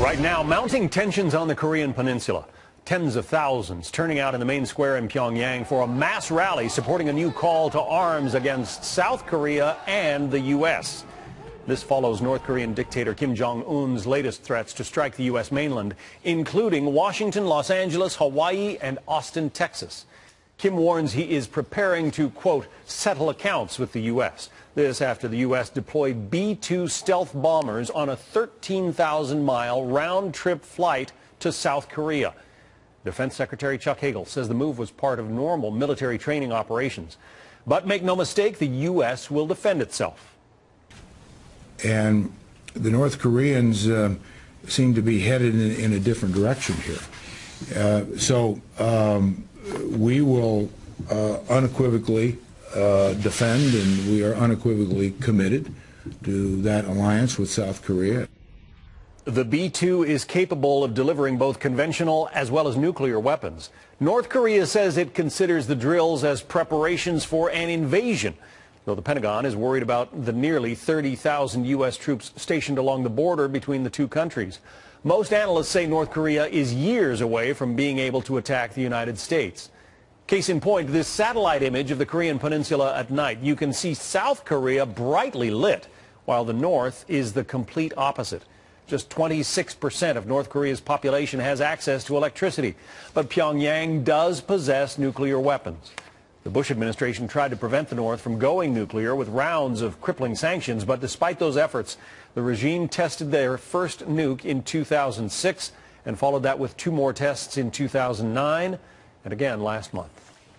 Right now, mounting tensions on the Korean peninsula. Tens of thousands turning out in the main square in Pyongyang for a mass rally supporting a new call to arms against South Korea and the U.S. This follows North Korean dictator Kim Jong-un's latest threats to strike the U.S. mainland, including Washington, Los Angeles, Hawaii, and Austin, Texas. Kim warns he is preparing to, quote, settle accounts with the U.S. This after the U.S. deployed B-2 stealth bombers on a 13,000-mile round-trip flight to South Korea. Defense Secretary Chuck Hagel says the move was part of normal military training operations. But make no mistake, the U.S. will defend itself. And the North Koreans seem to be headed in a different direction here. We will unequivocally defend, and we are unequivocally committed to that alliance with South Korea. The B-2 is capable of delivering both conventional as well as nuclear weapons. North Korea says it considers the drills as preparations for an invasion, though the Pentagon is worried about the nearly 30,000 U.S. troops stationed along the border between the two countries. Most analysts say North Korea is years away from being able to attack the United States. Case in point, this satellite image of the Korean peninsula at night. You can see South Korea brightly lit, while the north is the complete opposite. Just 26% of North Korea's population has access to electricity, but Pyongyang does possess nuclear weapons. The Bush administration tried to prevent the North from going nuclear with rounds of crippling sanctions, but despite those efforts, the regime tested their first nuke in 2006 and followed that with 2 more tests in 2009 and again last month.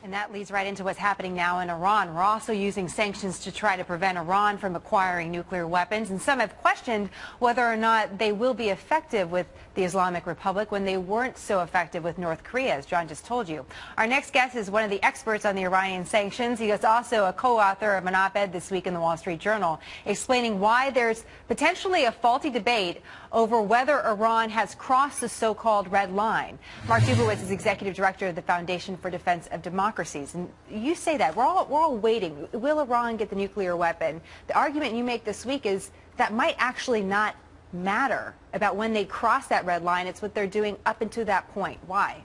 And that leads right into what's happening now in Iran. We're also using sanctions to try to prevent Iran from acquiring nuclear weapons. And some have questioned whether or not they will be effective with the Islamic Republic when they weren't so effective with North Korea, as John just told you. Our next guest is one of the experts on the Iranian sanctions. He is also a co-author of an op-ed this week in the Wall Street Journal explaining why there's potentially a faulty debate over whether Iran has crossed the so-called red line. Mark Dubowitz is executive director of the Foundation for Defense of Democracies. And you say that. We're all waiting. Will Iran get the nuclear weapon? The argument you make this week is that might actually not matter about when they cross that red line. It's what they're doing up until that point. Why?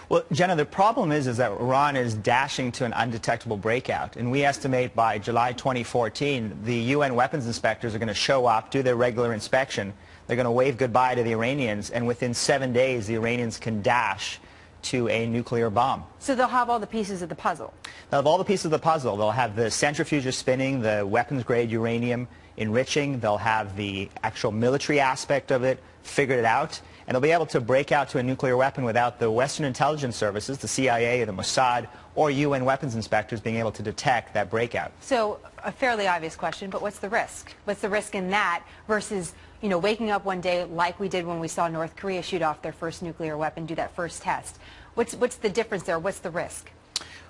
Well, Jenna, the problem is that Iran is dashing to an undetectable breakout. And we estimate by July 2014, the UN weapons inspectors are going to show up, do their regular inspection. They're going to wave goodbye to the Iranians, and within 7 days, the Iranians can dash to a nuclear bomb. So they'll have all the pieces of the puzzle? They'll have all the pieces of the puzzle. They'll have the centrifuges spinning, the weapons-grade uranium enriching. They'll have the actual military aspect of it figured it out. And they'll be able to break out to a nuclear weapon without the Western intelligence services, the CIA, the Mossad, or UN weapons inspectors being able to detect that breakout. So a fairly obvious question, but what's the risk? What's the risk in that versus, you know, waking up one day like we did when we saw North Korea shoot off their first nuclear weapon, do that first test? What's the difference there? What's the risk?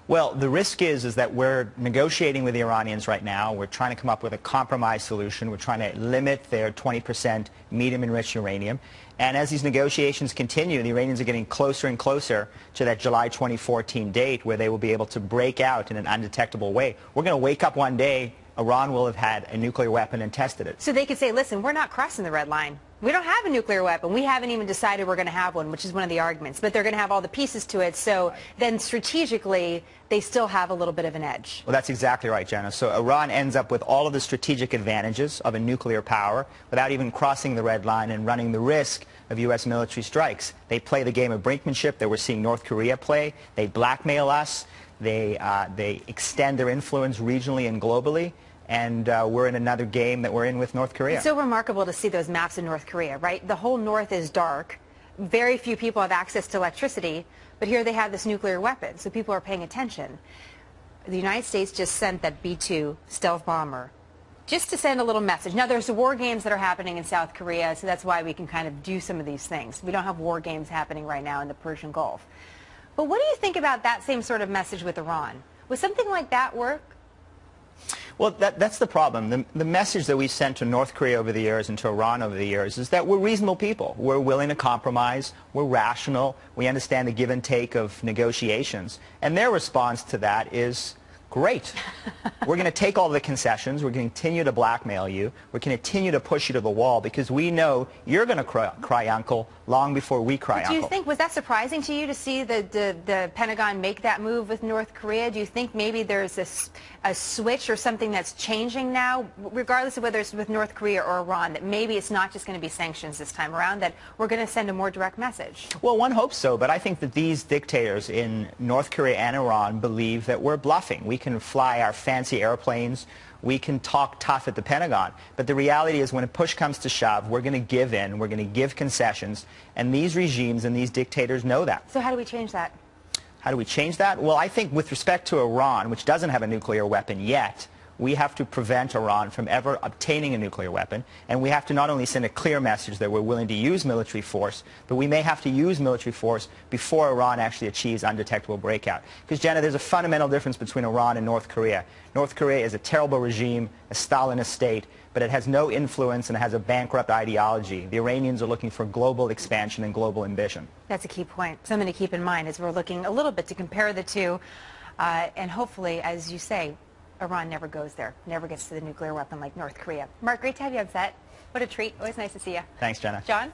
Well, the risk is that we're negotiating with the Iranians right now. We're trying to come up with a compromise solution. We're trying to limit their 20% medium-enriched uranium. And as these negotiations continue, the Iranians are getting closer and closer to that July 2014 date where they will be able to break out in an undetectable way. We're going to wake up one day, Iran will have had a nuclear weapon and tested it. So they could say, listen, we're not crossing the red line. We don't have a nuclear weapon. We haven't even decided we're going to have one, which is one of the arguments. But they're going to have all the pieces to it. So then strategically, they still have a little bit of an edge. Well, that's exactly right, Jenna. So Iran ends up with all of the strategic advantages of a nuclear power without even crossing the red line and running the risk of U.S. military strikes. They play the game of brinkmanship that we're seeing North Korea play. They blackmail us. They extend their influence regionally and globally. And we're in another game that we're in with North Korea. It's so remarkable to see those maps in North Korea, right? The whole north is dark. Very few people have access to electricity, but here they have this nuclear weapon, so people are paying attention. The United States just sent that B-2 stealth bomber just to send a little message. Now, there's the war games that are happening in South Korea, so that's why we can kind of do some of these things. We don't have war games happening right now in the Persian Gulf. But what do you think about that same sort of message with Iran? Would something like that work? Well, that's the problem. The message that we've sent to North Korea over the years and to Iran over the years is that we're reasonable people. We're willing to compromise. We're rational. We understand the give and take of negotiations. And their response to that is Great. We're going to take all the concessions. We're going to continue to blackmail you. We're going to continue to push you to the wall because we know you're going to cry uncle long before we cry uncle. Do you think, was that surprising to you to see the Pentagon make that move with North Korea? Do you think maybe there's a switch or something that's changing now, regardless of whether it's with North Korea or Iran, that maybe it's not just going to be sanctions this time around, that we're going to send a more direct message? Well, one hopes so, but I think that these dictators in North Korea and Iran believe that we're bluffing. We can fly our fancy airplanes. We can talk tough at the Pentagon. But the reality is when a push comes to shove, we're going to give in. We're going to give concessions. And these regimes and these dictators know that. So how do we change that? How do we change that? Well, I think with respect to Iran, which doesn't have a nuclear weapon yet, we have to prevent Iran from ever obtaining a nuclear weapon. And we have to not only send a clear message that we're willing to use military force, but we may have to use military force before Iran actually achieves undetectable breakout. Because, Jenna, there's a fundamental difference between Iran and North Korea. North Korea is a terrible regime, a Stalinist state, but it has no influence and it has a bankrupt ideology. The Iranians are looking for global expansion and global ambition. That's a key point. Something to keep in mind as we're looking a little bit to compare the two. And hopefully, as you say, Iran never goes there, never gets to the nuclear weapon like North Korea. Mark, great to have you on set. What a treat. Always nice to see you. Thanks, Jenna. John?